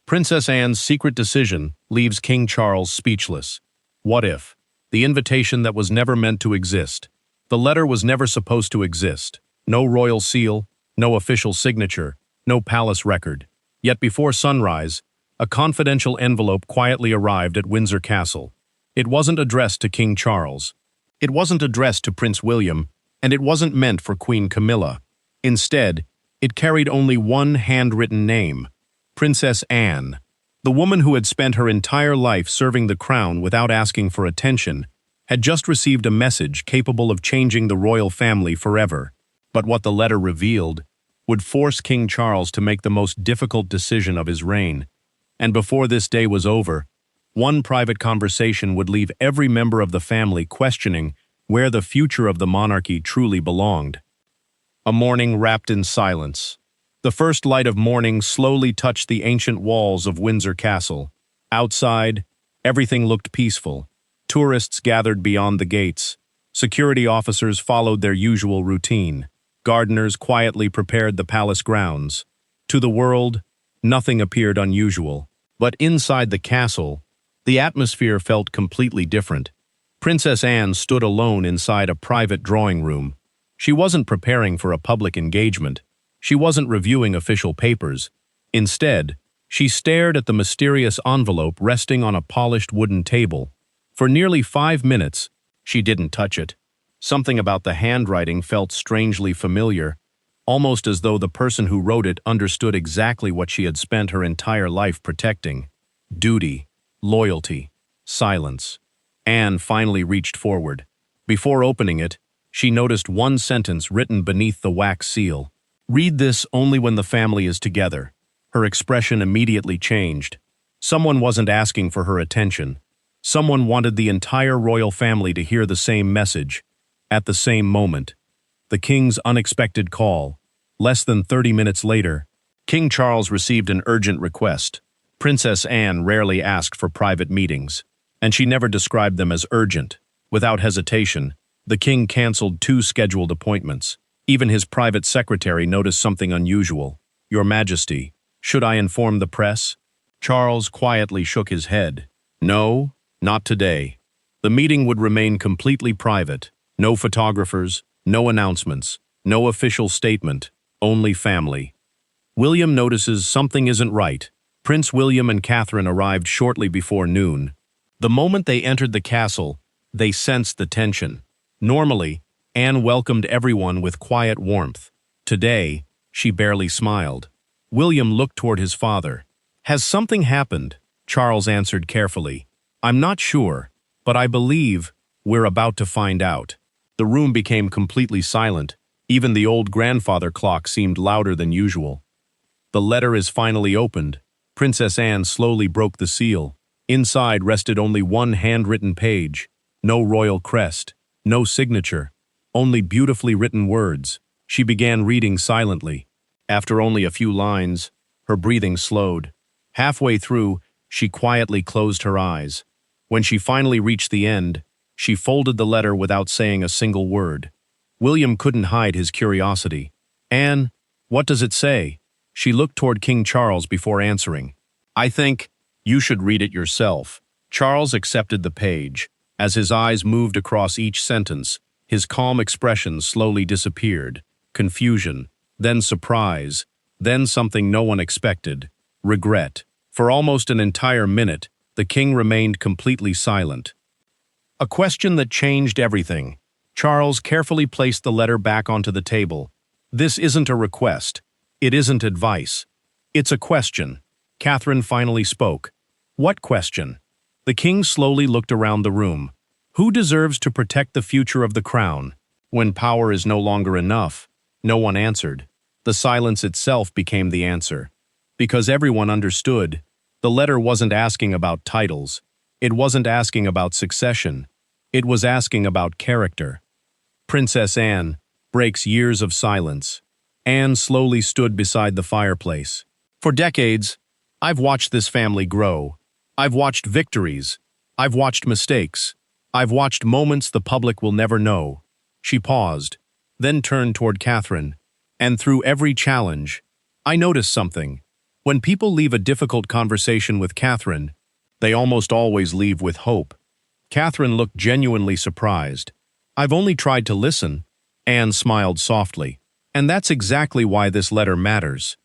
Princess Anne's secret decision leaves King Charles speechless. What if? The invitation that was never meant to exist. The letter was never supposed to exist. No royal seal, no official signature, no palace record. Yet before sunrise, a confidential envelope quietly arrived at Windsor Castle. It wasn't addressed to King Charles. It wasn't addressed to Prince William, and it wasn't meant for Queen Camilla. Instead, it carried only one handwritten name: Princess Anne. The woman who had spent her entire life serving the crown without asking for attention had just received a message capable of changing the royal family forever. But what the letter revealed would force King Charles to make the most difficult decision of his reign. And before this day was over, one private conversation would leave every member of the family questioning where the future of the monarchy truly belonged. A morning wrapped in silence. The first light of morning slowly touched the ancient walls of Windsor Castle. Outside, everything looked peaceful. Tourists gathered beyond the gates. Security officers followed their usual routine. Gardeners quietly prepared the palace grounds. To the world, nothing appeared unusual. But inside the castle, the atmosphere felt completely different. Princess Anne stood alone inside a private drawing room. She wasn't preparing for a public engagement. She wasn't reviewing official papers. Instead, she stared at the mysterious envelope resting on a polished wooden table. For nearly 5 minutes, she didn't touch it. Something about the handwriting felt strangely familiar, almost as though the person who wrote it understood exactly what she had spent her entire life protecting: duty, loyalty, silence. Anne finally reached forward. Before opening it, she noticed one sentence written beneath the wax seal: "Read this only when the family is together." Her expression immediately changed. Someone wasn't asking for her attention. Someone wanted the entire royal family to hear the same message, at the same moment. The king's unexpected call. Less than 30 minutes later, King Charles received an urgent request. Princess Anne rarely asked for private meetings, and she never described them as urgent. Without hesitation, the king canceled 2 scheduled appointments. Even his private secretary noticed something unusual. "Your Majesty, should I inform the press?" Charles quietly shook his head. "No, not today." The meeting would remain completely private. No photographers, no announcements, no official statement, only family. William notices something isn't right. Prince William and Catherine arrived shortly before noon. The moment they entered the castle, they sensed the tension. Normally, Anne welcomed everyone with quiet warmth. Today, she barely smiled. William looked toward his father. "Has something happened?" Charles answered carefully. "I'm not sure, but I believe we're about to find out." The room became completely silent. Even the old grandfather clock seemed louder than usual. The letter is finally opened. Princess Anne slowly broke the seal. Inside rested only one handwritten page. No royal crest, no signature, only beautifully written words. She began reading silently. After only a few lines, her breathing slowed. Halfway through, she quietly closed her eyes. When she finally reached the end, she folded the letter without saying a single word. William couldn't hide his curiosity. "Anne, what does it say?" She looked toward King Charles before answering. "I think you should read it yourself." Charles accepted the page. As his eyes moved across each sentence, his calm expression slowly disappeared. Confusion, then surprise, then something no one expected: regret. For almost an entire minute, the king remained completely silent. A question that changed everything. Charles carefully placed the letter back onto the table. "This isn't a request. It isn't advice. It's a question." Catherine finally spoke. "What question?" The king slowly looked around the room. "Who deserves to protect the future of the crown? When power is no longer enough?" No one answered. The silence itself became the answer. Because everyone understood, the letter wasn't asking about titles. It wasn't asking about succession. It was asking about character. Princess Anne breaks years of silence. Anne slowly stood beside the fireplace. "For decades, I've watched this family grow. I've watched victories. I've watched mistakes. I've watched moments the public will never know." She paused, then turned toward Catherine. "And through every challenge, I noticed something. When people leave a difficult conversation with Catherine, they almost always leave with hope. Catherine looked genuinely surprised. "I've only tried to listen." Anne smiled softly. "And that's exactly why this letter matters."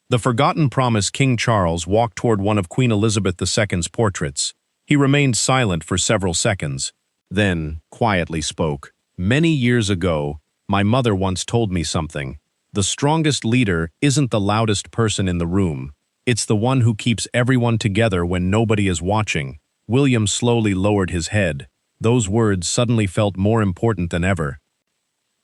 The forgotten promise. King Charles walked toward one of Queen Elizabeth II's portraits. He remained silent for several seconds, then quietly spoke. "Many years ago, my mother once told me something. The strongest leader isn't the loudest person in the room. It's the one who keeps everyone together when nobody is watching." William slowly lowered his head. Those words suddenly felt more important than ever.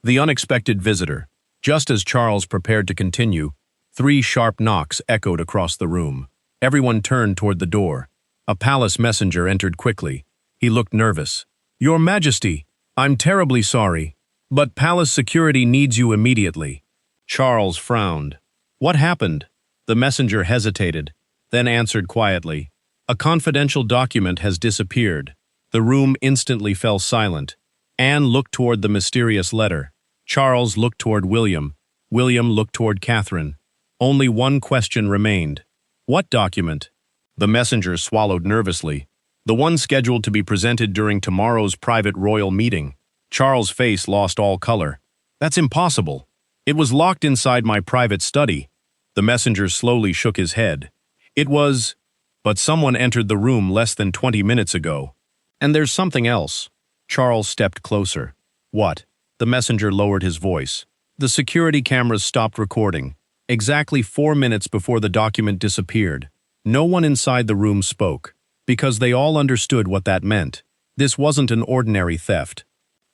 The unexpected visitor. Just as Charles prepared to continue, 3 sharp knocks echoed across the room. Everyone turned toward the door. A palace messenger entered quickly. He looked nervous. "Your Majesty, I'm terribly sorry, but palace security needs you immediately." Charles frowned. "What happened?" The messenger hesitated, then answered quietly. "A confidential document has disappeared." The room instantly fell silent. Anne looked toward the mysterious letter. Charles looked toward William. William looked toward Catherine. Only one question remained. "What document?" The messenger swallowed nervously. "The one scheduled to be presented during tomorrow's private royal meeting." Charles' face lost all color. "That's impossible. It was locked inside my private study." The messenger slowly shook his head. "It was, but someone entered the room less than 20 minutes ago. And there's something else." Charles stepped closer. "What?" The messenger lowered his voice. "The security cameras stopped recording exactly 4 minutes before the document disappeared. No one inside the room spoke, because they all understood what that meant. This wasn't an ordinary theft.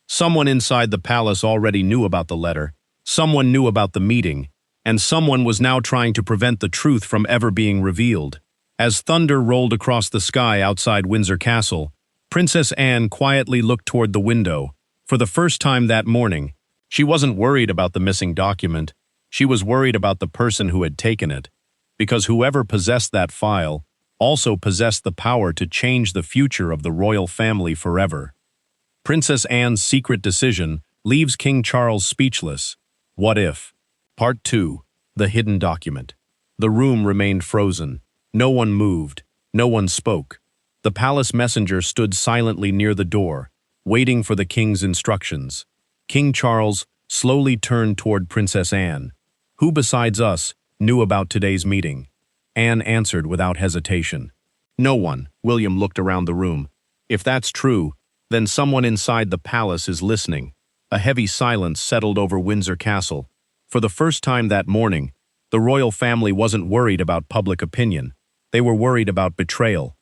Someone inside the palace already knew about the letter. Someone knew about the meeting, and someone was now trying to prevent the truth from ever being revealed." As thunder rolled across the sky outside Windsor Castle, Princess Anne quietly looked toward the window. For the first time that morning, she wasn't worried about the missing document. She was worried about the person who had taken it, because whoever possessed that file also possessed the power to change the future of the royal family forever. Princess Anne's secret decision leaves King Charles speechless. What if? Part 2. The Hidden Document. The room remained frozen. No one moved. No one spoke. The palace messenger stood silently near the door, waiting for the king's instructions. King Charles slowly turned toward Princess Anne. "Who besides us knew about today's meeting?" Anne answered without hesitation. "No one." William looked around the room. "If that's true, then someone inside the palace is listening." A heavy silence settled over Windsor Castle. For the first time that morning, the royal family wasn't worried about public opinion. They were worried about betrayal.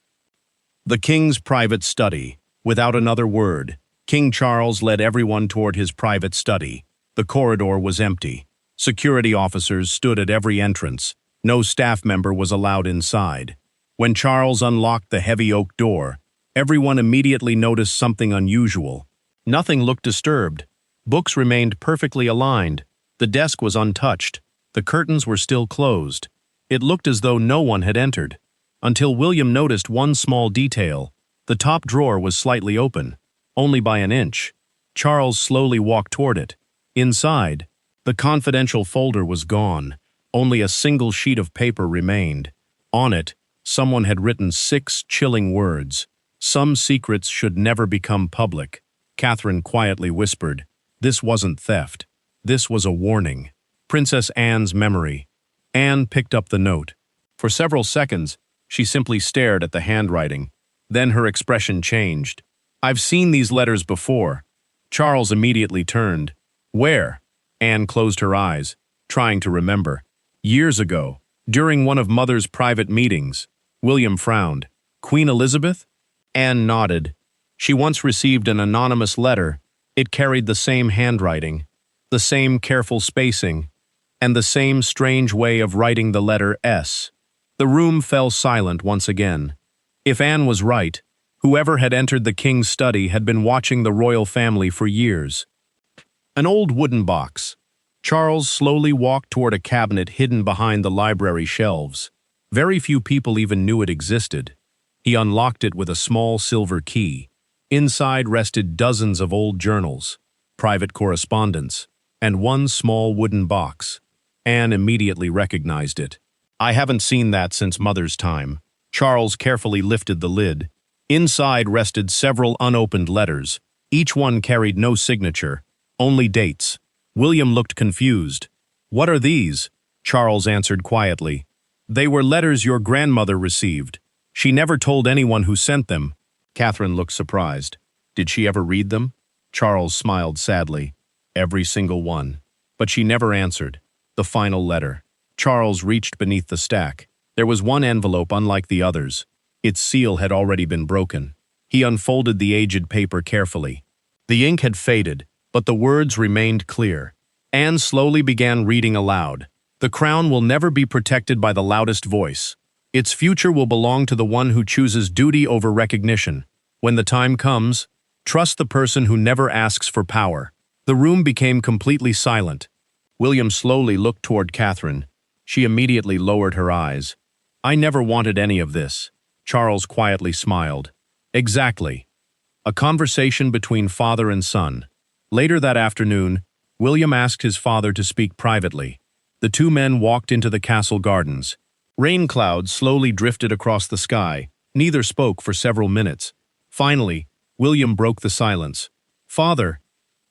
The king's private study. Without another word, King Charles led everyone toward his private study. The corridor was empty. Security officers stood at every entrance. No staff member was allowed inside. When Charles unlocked the heavy oak door, everyone immediately noticed something unusual. Nothing looked disturbed. Books remained perfectly aligned. The desk was untouched. The curtains were still closed. It looked as though no one had entered. Until William noticed one small detail. The top drawer was slightly open, only by an inch. Charles slowly walked toward it. Inside, the confidential folder was gone. Only a single sheet of paper remained. On it, someone had written 6 chilling words. "Some secrets should never become public." Catherine quietly whispered, "This wasn't theft. This was a warning." Princess Anne's memory. Anne picked up the note. For several seconds, she simply stared at the handwriting. Then her expression changed. "I've seen these letters before." Charles immediately turned. "Where?" Anne closed her eyes, trying to remember. "Years ago, during one of Mother's private meetings." William frowned. "Queen Elizabeth?" Anne nodded. "She once received an anonymous letter. It carried the same handwriting, the same careful spacing, and the same strange way of writing the letter S." The room fell silent once again. If Anne was right, whoever had entered the king's study had been watching the royal family for years. An old wooden box. Charles slowly walked toward a cabinet hidden behind the library shelves. Very few people even knew it existed. He unlocked it with a small silver key. Inside rested dozens of old journals, private correspondence, and one small wooden box. Anne immediately recognized it. I haven't seen that since Mother's time. Charles carefully lifted the lid. Inside rested several unopened letters. Each one carried no signature, only dates. William looked confused. "What are these?" Charles answered quietly. "They were letters your grandmother received. She never told anyone who sent them." Catherine looked surprised. "Did she ever read them?" Charles smiled sadly. "Every single one. But she never answered." The final letter. Charles reached beneath the stack. There was one envelope unlike the others. Its seal had already been broken. He unfolded the aged paper carefully. The ink had faded, but the words remained clear. Anne slowly began reading aloud. "The crown will never be protected by the loudest voice. Its future will belong to the one who chooses duty over recognition. When the time comes, trust the person who never asks for power." The room became completely silent. William slowly looked toward Catherine. She immediately lowered her eyes. "I never wanted any of this." Charles quietly smiled. "Exactly. A conversation between father and son." Later that afternoon, William asked his father to speak privately. The two men walked into the castle gardens. Rain clouds slowly drifted across the sky. Neither spoke for several minutes. Finally, William broke the silence. "Father,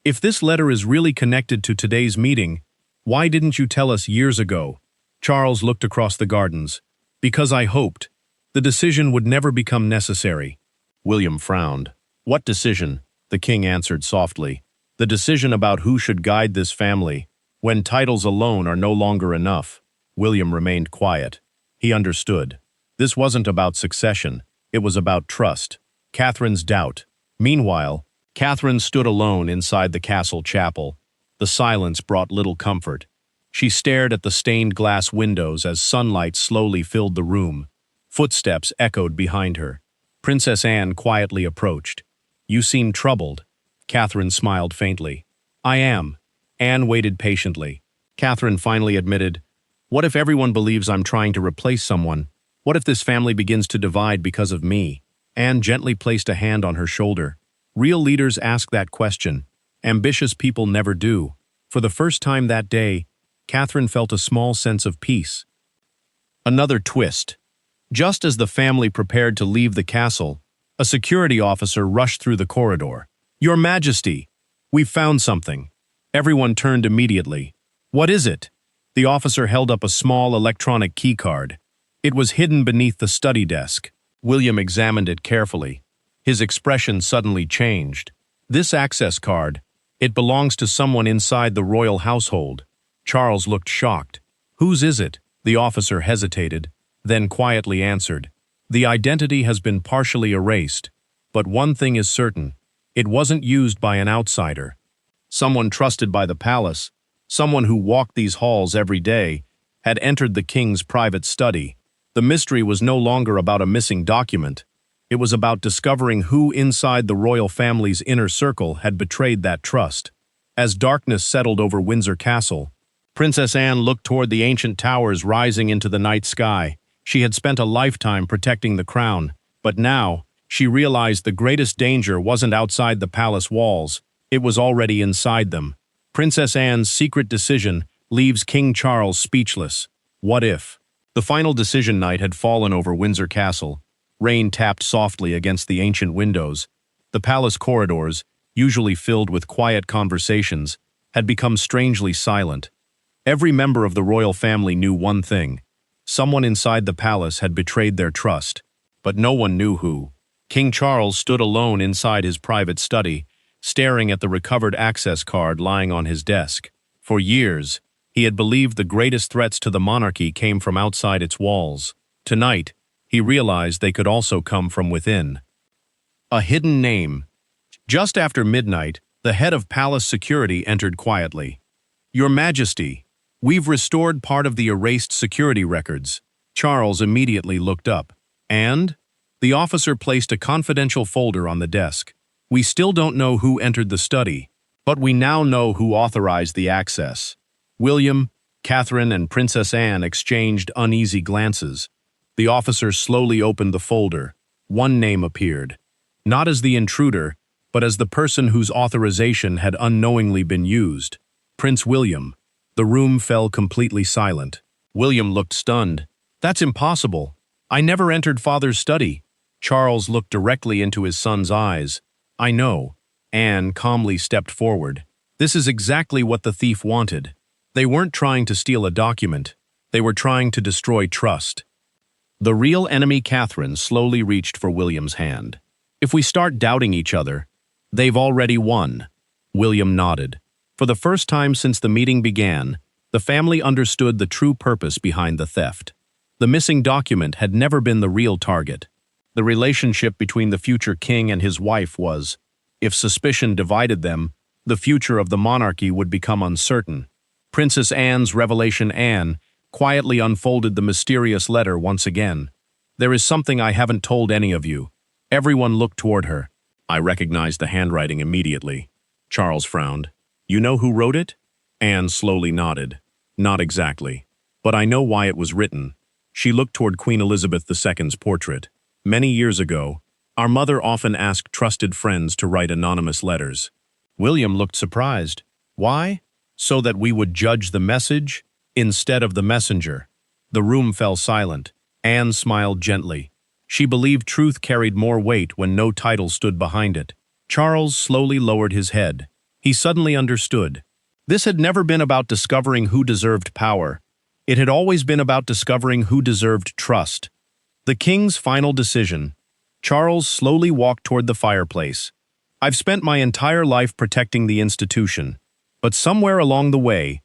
if this letter is really connected to today's meeting, why didn't you tell us years ago?" Charles looked across the gardens. "Because I hoped the decision would never become necessary." William frowned. "What decision?" The king answered softly. "The decision about who should guide this family, when titles alone are no longer enough." William remained quiet. He understood. This wasn't about succession. It was about trust. Catherine's doubt. Meanwhile, Catherine stood alone inside the castle chapel. The silence brought little comfort. She stared at the stained glass windows as sunlight slowly filled the room. Footsteps echoed behind her. Princess Anne quietly approached. "You seem troubled." Catherine smiled faintly. "I am." Anne waited patiently. Catherine finally admitted, "What if everyone believes I'm trying to replace someone? What if this family begins to divide because of me?" Anne gently placed a hand on her shoulder. "Real leaders ask that question. Ambitious people never do." For the first time that day, Catherine felt a small sense of peace. Another twist. Just as the family prepared to leave the castle, a security officer rushed through the corridor. "Your Majesty, we've found something." Everyone turned immediately. "What is it?" The officer held up a small electronic keycard. It was hidden beneath the study desk. William examined it carefully. His expression suddenly changed. "This access card, it belongs to someone inside the royal household." Charles looked shocked. "Whose is it?" The officer hesitated, then quietly answered. "The identity has been partially erased, but one thing is certain. It wasn't used by an outsider. Someone trusted by the palace, someone who walked these halls every day, had entered the king's private study. The mystery was no longer about a missing document. It was about discovering who inside the royal family's inner circle had betrayed that trust." As darkness settled over Windsor Castle, Princess Anne looked toward the ancient towers rising into the night sky. She had spent a lifetime protecting the crown, but now, she realized the greatest danger wasn't outside the palace walls, it was already inside them. Princess Anne's secret decision leaves King Charles speechless. What if? The final decision night had fallen over Windsor Castle. Rain tapped softly against the ancient windows. The palace corridors, usually filled with quiet conversations, had become strangely silent. Every member of the royal family knew one thing. Someone inside the palace had betrayed their trust, but no one knew who. King Charles stood alone inside his private study, staring at the recovered access card lying on his desk. For years, he had believed the greatest threats to the monarchy came from outside its walls. Tonight, he realized they could also come from within. A hidden name. Just after midnight, the head of palace security entered quietly. "Your Majesty, we've restored part of the erased security records." Charles immediately looked up. "And?" The officer placed a confidential folder on the desk. "We still don't know who entered the study, but we now know who authorized the access." William, Catherine, and Princess Anne exchanged uneasy glances. The officer slowly opened the folder. One name appeared. Not as the intruder, but as the person whose authorization had unknowingly been used. Prince William. The room fell completely silent. William looked stunned. That's impossible. I never entered father's study. Charles looked directly into his son's eyes. I know. Anne calmly stepped forward. This is exactly what the thief wanted. They weren't trying to steal a document. They were trying to destroy trust. The real enemy, Catherine, slowly reached for William's hand. If we start doubting each other, they've already won. William nodded. For the first time since the meeting began, the family understood the true purpose behind the theft. The missing document had never been the real target. The relationship between the future king and his wife was, if suspicion divided them, the future of the monarchy would become uncertain. Princess Anne's revelation. Anne quietly unfolded the mysterious letter once again. There is something I haven't told any of you. Everyone looked toward her. I recognized the handwriting immediately. Charles frowned. You know who wrote it? Anne slowly nodded. Not exactly. But I know why it was written. She looked toward Queen Elizabeth II's portrait. Many years ago, our mother often asked trusted friends to write anonymous letters. William looked surprised. Why? So that we would judge the message instead of the messenger. The room fell silent. Anne smiled gently. She believed truth carried more weight when no title stood behind it. Charles slowly lowered his head. He suddenly understood. This had never been about discovering who deserved power. It had always been about discovering who deserved trust. The king's final decision. Charles slowly walked toward the fireplace. I've spent my entire life protecting the institution, but somewhere along the way,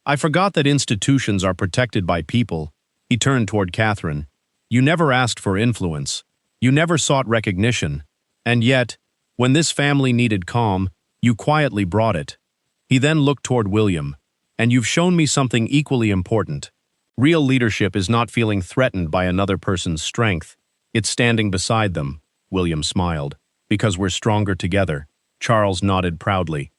I forgot that institutions are protected by people. He turned toward Catherine. You never asked for influence. You never sought recognition. And yet, when this family needed calm, you quietly brought it. He then looked toward William. And you've shown me something equally important. Real leadership is not feeling threatened by another person's strength. It's standing beside them. William smiled. Because we're stronger together. Charles nodded proudly.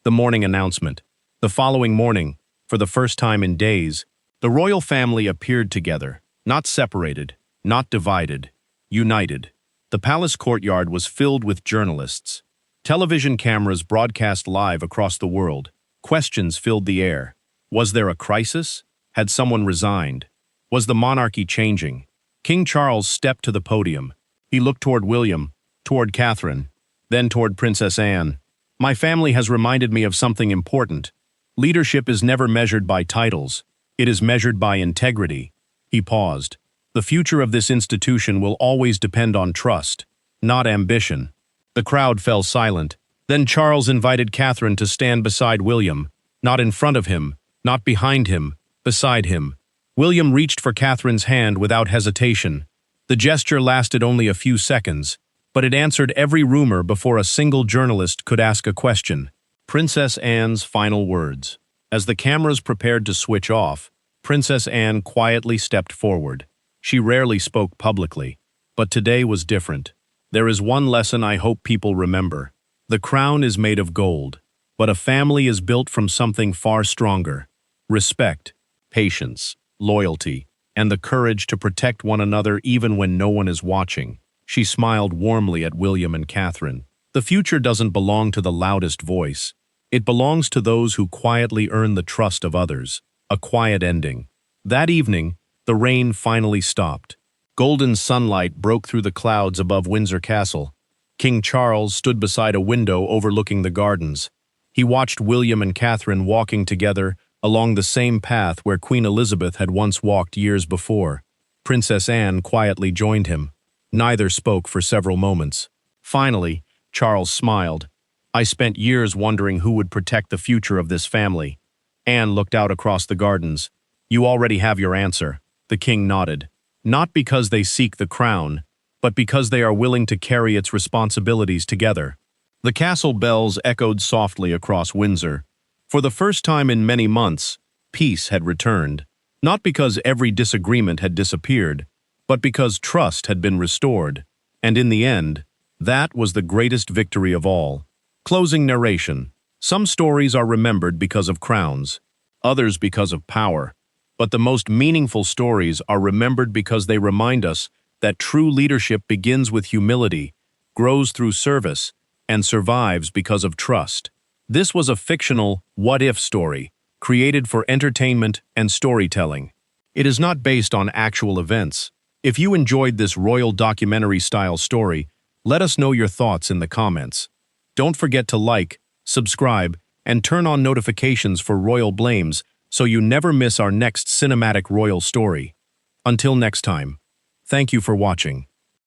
The morning announcement. The following morning, for the first time in days, the royal family appeared together, not separated, not divided, united. The palace courtyard was filled with journalists. Television cameras broadcast live across the world. Questions filled the air. Was there a crisis? Had someone resigned? Was the monarchy changing? King Charles stepped to the podium. He looked toward William, toward Catherine, then toward Princess Anne. My family has reminded me of something important. Leadership is never measured by titles. It is measured by integrity. He paused. The future of this institution will always depend on trust, not ambition. The crowd fell silent. Then Charles invited Catherine to stand beside William, not in front of him, not behind him, beside him. William reached for Catherine's hand without hesitation. The gesture lasted only a few seconds, but it answered every rumor before a single journalist could ask a question. Princess Anne's final words. As the cameras prepared to switch off, Princess Anne quietly stepped forward. She rarely spoke publicly, but today was different. There is one lesson I hope people remember. The crown is made of gold, but a family is built from something far stronger. Respect, patience, loyalty, and the courage to protect one another even when no one is watching. She smiled warmly at William and Catherine. The future doesn't belong to the loudest voice. It belongs to those who quietly earn the trust of others. A quiet ending. That evening, the rain finally stopped. Golden sunlight broke through the clouds above Windsor Castle. King Charles stood beside a window overlooking the gardens. He watched William and Catherine walking together along the same path where Queen Elizabeth had once walked years before. Princess Anne quietly joined him. Neither spoke for several moments. Finally, Charles smiled. I spent years wondering who would protect the future of this family. Anne looked out across the gardens. You already have your answer. The king nodded. Not because they seek the crown, but because they are willing to carry its responsibilities together. The castle bells echoed softly across Windsor. For the first time in many months, peace had returned. Not because every disagreement had disappeared, but because trust had been restored. And in the end, that was the greatest victory of all. Closing narration. Some stories are remembered because of crowns, others because of power. But the most meaningful stories are remembered because they remind us that true leadership begins with humility, grows through service, and survives because of trust. This was a fictional what-if story, created for entertainment and storytelling. It is not based on actual events. If you enjoyed this royal documentary-style story, let us know your thoughts in the comments. Don't forget to like, subscribe, and turn on notifications for royal blames so you never miss our next cinematic royal story. Until next time, thank you for watching.